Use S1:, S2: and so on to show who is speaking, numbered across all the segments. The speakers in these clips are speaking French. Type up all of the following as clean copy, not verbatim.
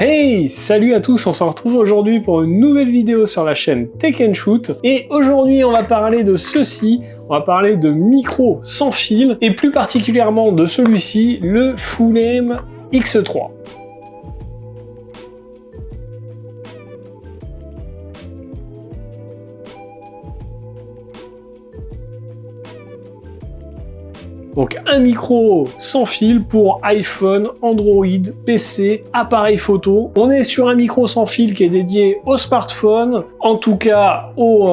S1: Hey, salut à tous, on se retrouve aujourd'hui pour une nouvelle vidéo sur la chaîne Tech & Shoot. Et aujourd'hui, on va parler de ceci, on va parler de micro sans fil, et plus particulièrement de celui-ci, le Full-Aim X3. Donc un micro sans fil pour iPhone, Android, PC, appareil photo. On est sur un micro sans fil qui est dédié au smartphone, en tout cas au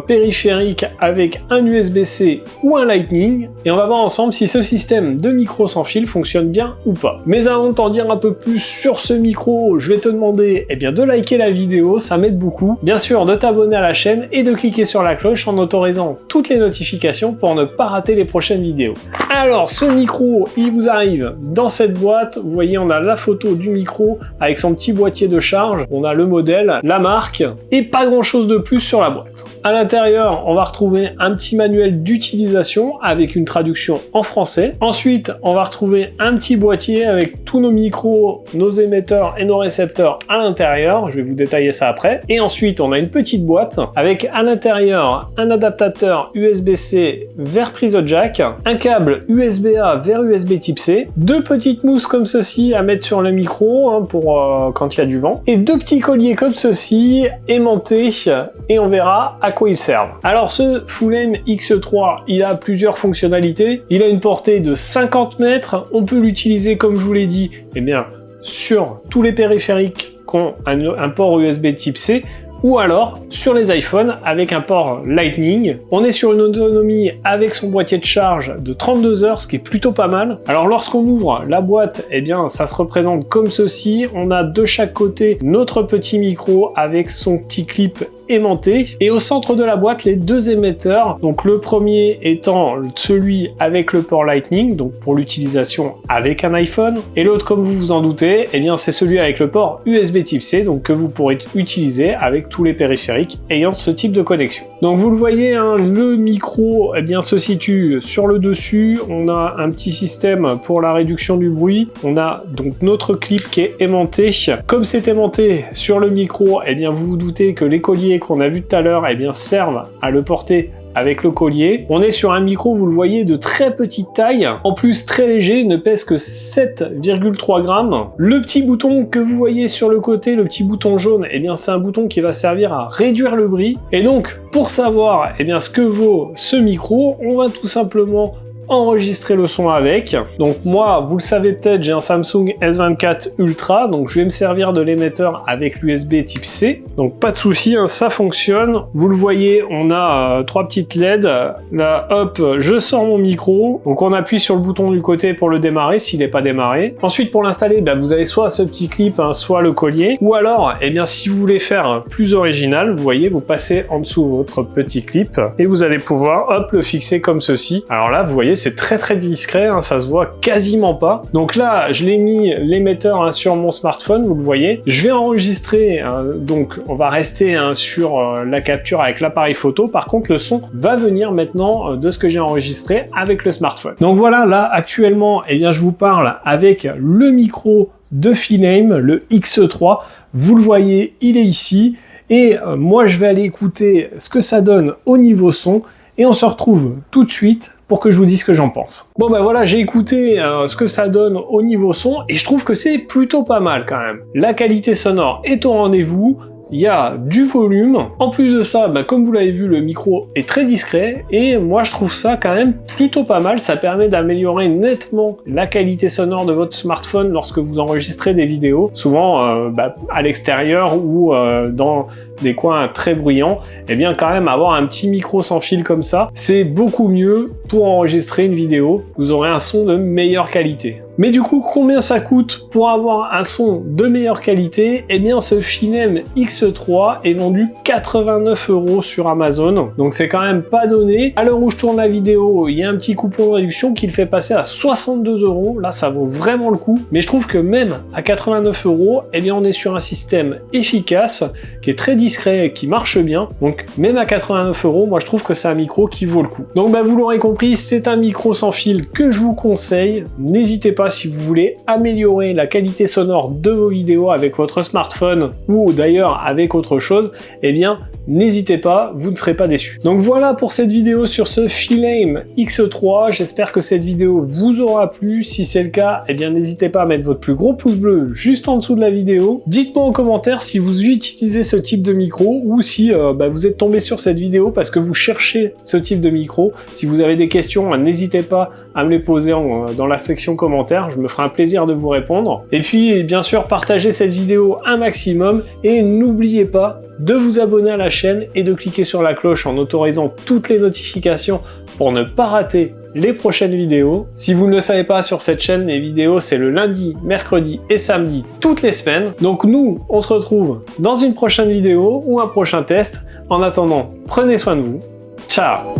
S1: périphérique avec un USB-C ou un Lightning. Et on va voir ensemble si ce système de micro sans fil fonctionne bien ou pas. Mais avant de t'en dire un peu plus sur ce micro, je vais te demander de liker la vidéo, ça m'aide beaucoup. Bien sûr, de t'abonner à la chaîne et de cliquer sur la cloche en autorisant toutes les notifications pour ne pas rater les prochaines vidéos. Alors, ce micro, il vous arrive dans cette boîte. Vous voyez, on a la photo du micro avec son petit boîtier de charge. On a le modèle, la marque et pas grand chose de plus sur la boîte. À l'intérieur, on va retrouver un petit manuel d'utilisation avec une traduction en français. Ensuite, on va retrouver un petit boîtier avec tous nos micros, nos émetteurs et nos récepteurs à l'intérieur. Je vais vous détailler ça après. Et ensuite, on a une petite boîte avec à l'intérieur un adaptateur USB-C vers prise jack, un câble USB-A vers USB type C, deux petites mousses comme ceci à mettre sur le micro pour quand il y a du vent, et deux petits colliers comme ceci aimantés, et on verra à quoi ils servent. Alors ce Full-Aim X3, il a plusieurs fonctionnalités. Il a une portée de 50 mètres, on peut l'utiliser comme je vous l'ai dit, sur tous les périphériques qui ont un port USB type C, ou alors sur les iPhones avec un port Lightning. On est sur une autonomie avec son boîtier de charge de 32 heures, ce qui est plutôt pas mal. Alors lorsqu'on ouvre la boîte, ça se représente comme ceci. On a de chaque côté notre petit micro avec son petit clip aimanté, et au centre de la boîte les deux émetteurs, donc le premier étant celui avec le port Lightning, donc pour l'utilisation avec un iPhone, et l'autre, comme vous vous en doutez, c'est celui avec le port USB type C, donc que vous pourrez utiliser avec tous les périphériques ayant ce type de connexion. Donc vous le voyez, le micro se situe sur le dessus. On a un petit système pour la réduction du bruit. On a donc notre clip qui est aimanté. Comme c'est aimanté sur le micro, vous vous doutez que les colliers qu'on a vu tout à l'heure servent à le porter avec le collier. On est sur un micro, vous le voyez, de très petite taille, en plus très léger, ne pèse que 7,3 grammes. Le petit bouton que vous voyez sur le côté, le petit bouton jaune, c'est un bouton qui va servir à réduire le bruit. Et donc, pour savoir ce que vaut ce micro, on va tout simplement enregistrer le son avec. Donc moi, vous le savez peut-être, j'ai un Samsung S24 Ultra, donc je vais me servir de l'émetteur avec l'USB type C. Donc pas de souci, ça fonctionne. Vous le voyez, on a trois petites LED. Là, hop, je sors mon micro. Donc on appuie sur le bouton du côté pour le démarrer s'il n'est pas démarré. Ensuite, pour l'installer, vous avez soit ce petit clip, soit le collier. Ou alors, si vous voulez faire plus original, vous voyez, vous passez en dessous votre petit clip et vous allez pouvoir, hop, le fixer comme ceci. Alors là, vous voyez, c'est très très discret, ça se voit quasiment pas. Donc là, je l'ai mis l'émetteur sur mon smartphone, vous le voyez. Je vais enregistrer, donc on va rester sur la capture avec l'appareil photo. Par contre, le son va venir maintenant de ce que j'ai enregistré avec le smartphone. Donc voilà, là actuellement, je vous parle avec le micro de Full-Aim, le X3. Vous le voyez, il est ici. Et moi, je vais aller écouter ce que ça donne au niveau son. Et on se retrouve tout de suite pour que je vous dise ce que j'en pense. Bon voilà, j'ai écouté ce que ça donne au niveau son et je trouve que c'est plutôt pas mal quand même. La qualité sonore est au rendez-vous. Il y a du volume. En plus de ça, comme vous l'avez vu, le micro est très discret et moi je trouve ça quand même plutôt pas mal. Ça permet d'améliorer nettement la qualité sonore de votre smartphone lorsque vous enregistrez des vidéos, souvent à l'extérieur ou dans des coins très bruyants. Quand même avoir un petit micro sans fil comme ça, c'est beaucoup mieux pour enregistrer une vidéo. Vous aurez un son de meilleure qualité. Mais du coup, combien ça coûte pour avoir un son de meilleure qualité? Ce Full-Aim X3 est vendu 89 € sur Amazon. Donc c'est quand même pas donné. À l'heure où je tourne la vidéo, il y a un petit coupon de réduction qui le fait passer à 62 €. Là, ça vaut vraiment le coup. Mais je trouve que même à 89 €, on est sur un système efficace, qui est très discret discret, qui marche bien. Donc même à 89 €, moi je trouve que c'est un micro qui vaut le coup. Donc vous l'aurez compris, c'est un micro sans fil que je vous conseille. N'hésitez pas si vous voulez améliorer la qualité sonore de vos vidéos avec votre smartphone ou d'ailleurs avec autre chose, eh bien n'hésitez pas, vous ne serez pas déçus. Donc voilà pour cette vidéo sur ce Feelame X3, j'espère que cette vidéo vous aura plu. Si c'est le cas, eh bien n'hésitez pas à mettre votre plus gros pouce bleu juste en dessous de la vidéo. Dites-moi en commentaire si vous utilisez ce type de micro ou si vous êtes tombé sur cette vidéo parce que vous cherchez ce type de micro. Si vous avez des questions, n'hésitez pas à me les poser dans la section commentaires, je me ferai un plaisir de vous répondre. Et puis bien sûr, partagez cette vidéo un maximum et n'oubliez pas de vous abonner à la chaîne et de cliquer sur la cloche en autorisant toutes les notifications pour ne pas rater les prochaines vidéos. Si vous ne le savez pas, sur cette chaîne, les vidéos, c'est le lundi, mercredi et samedi toutes les semaines. Donc nous, on se retrouve dans une prochaine vidéo ou un prochain test. En attendant, prenez soin de vous. Ciao!